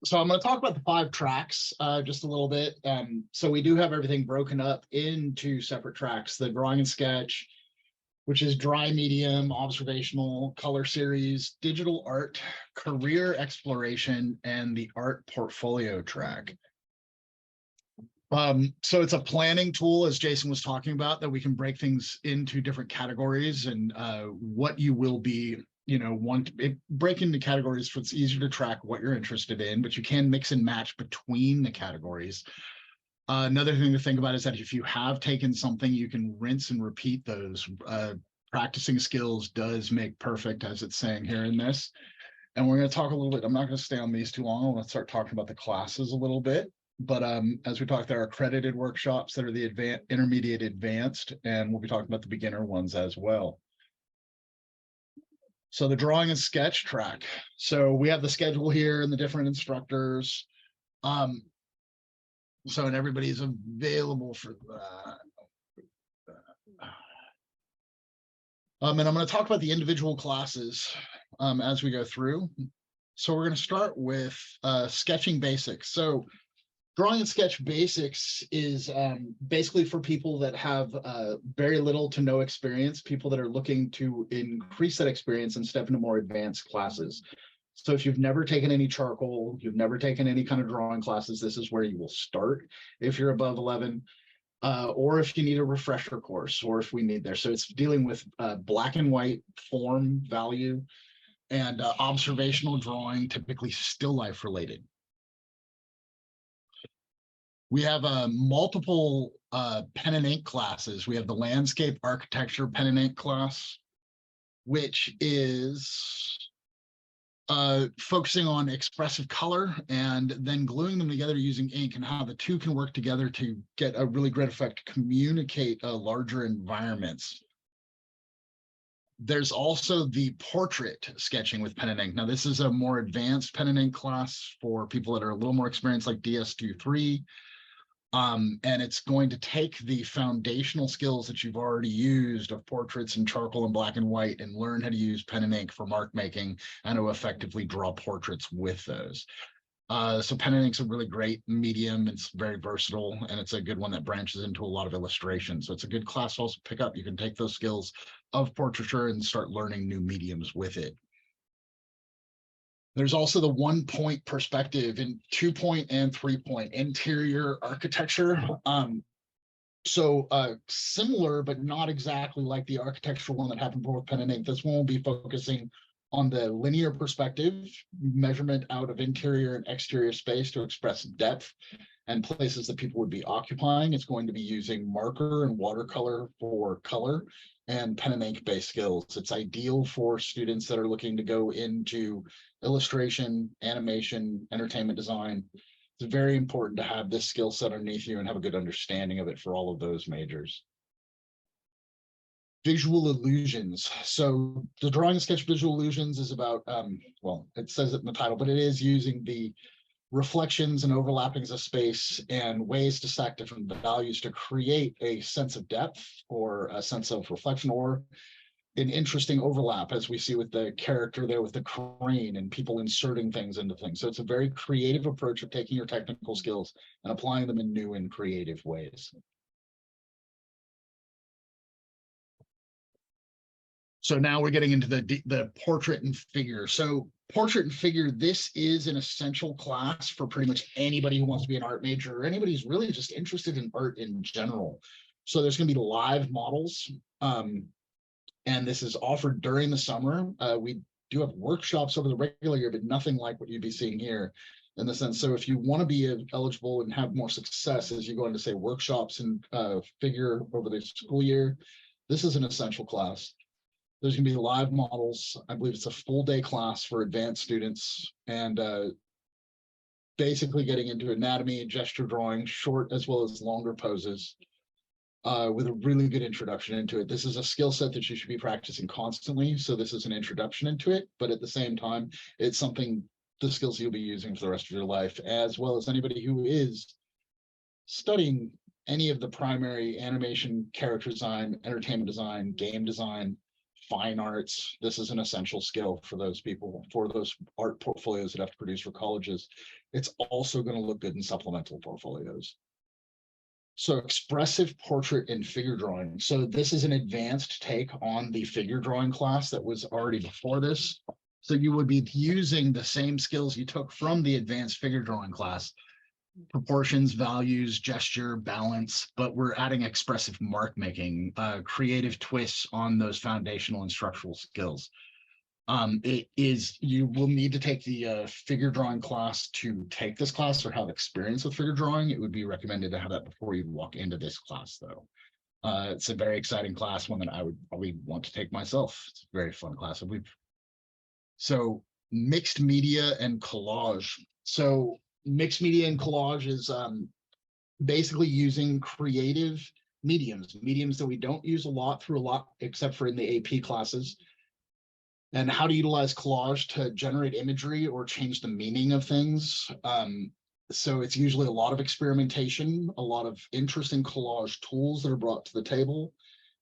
So I'm going to talk about the 5 tracks just a little bit. So we do have everything broken up into separate tracks: the drawing and sketch, which is dry medium, observational, color series, digital art, career exploration, and the art portfolio track. So it's a planning tool, as Jason was talking about, that we can break things into different categories and what you will be, break into categories so it's easier to track what you're interested in, but you can mix and match between the categories. Another thing to think about is that if you have taken something, you can rinse and repeat those. Practicing skills does make perfect, as it's saying here in this. And we're going to talk a little bit. I'm not going to stay on these too long. I want to start talking about the classes a little bit. But as we talked, there are accredited workshops that are the intermediate, advanced, and we'll be talking about the beginner ones as well. So the drawing and sketch track. So we have the schedule here and the different instructors. And everybody's available for that. And I'm going to talk about the individual classes as we go through. So we're going to start with sketching basics. So drawing and sketch basics is basically for people that have very little to no experience, people that are looking to increase that experience and step into more advanced classes. So if you've never taken any charcoal, you've never taken any kind of drawing classes, this is where you will start if you're above 11, or if you need a refresher course, or if we need there. So it's dealing with black and white form, value, and observational drawing, typically still life related. We have multiple pen and ink classes. We have the landscape architecture pen and ink class, which is focusing on expressive color and then gluing them together using ink, and how the two can work together to get a really great effect to communicate larger environments. There's also the portrait sketching with pen and ink. Now, this is a more advanced pen and ink class for people that are a little more experienced, like DS23. And it's going to take the foundational skills that you've already used of portraits and charcoal and black and white and learn how to use pen and ink for mark making and to effectively draw portraits with those. So pen and ink's a really great medium. It's very versatile, and it's a good one that branches into a lot of illustration. So it's a good class to also pick up. You can take those skills of portraiture and start learning new mediums with it. There's also the 1-point perspective and 2-point and 3-point interior architecture. Similar, but not exactly like the architectural one that happened for pen and ink. This one will be focusing on the linear perspective, measurement out of interior and exterior space to express depth and places that people would be occupying. It's going to be using marker and watercolor for color and pen and ink based skills. It's ideal for students that are looking to go into illustration, animation, entertainment design. It's very important to have this skill set underneath you and have a good understanding of it for all of those majors. Visual illusions. So the drawing and sketch visual illusions is about, well, it says it in the title, but it is using the reflections and overlappings of space and ways to stack different values to create a sense of depth or a sense of reflection or an interesting overlap, as we see with the character there with the crane and people inserting things into things. So it's a very creative approach of taking your technical skills and applying them in new and creative ways. So now we're getting into the portrait and figure. So portrait and figure, this is an essential class for pretty much anybody who wants to be an art major or anybody who's really just interested in art in general. So there's going to be live models, and this is offered during the summer. We do have workshops over the regular year, but nothing like what you'd be seeing here in the sense. So if you want to be eligible and have more success as you go into, say, workshops and figure over the school year, this is an essential class. There's going to be live models. I believe it's a full day class for advanced students, and basically getting into anatomy, gesture drawing, short as well as longer poses, with a really good introduction into it. This is a skill set that you should be practicing constantly. So this is an introduction into it, but at the same time, it's something, the skills you'll be using for the rest of your life, as well as anybody who is studying any of the primary animation, character design, entertainment design, game design, fine arts. This is an essential skill for those people, for those art portfolios that have to produce for colleges. it's also going to look good in supplemental portfolios. So expressive portrait and figure drawing. So this is an advanced take on the figure drawing class that was already before this. So you would be using the same skills you took from the advanced figure drawing class, proportions, values, gesture, balance, but we're adding expressive mark making, creative twists on those foundational and structural skills. You will need to take the figure drawing class to take this class or have experience with figure drawing. It would be recommended to have that before you walk into this class, though. It's a very exciting class, one that I would probably want to take myself. It's a very fun class. So mixed media and collage. So mixed media and collage is basically using creative mediums that we don't use a lot except for in the AP classes, and how to utilize collage to generate imagery or change the meaning of things. So it's usually a lot of experimentation, a lot of interesting collage tools that are brought to the table.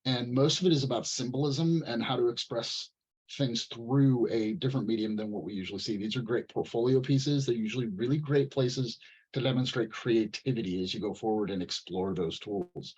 And most of it is about symbolism and how to express things through a different medium than what we usually see. These are great portfolio pieces. They're usually really great places to demonstrate creativity as you go forward and explore those tools.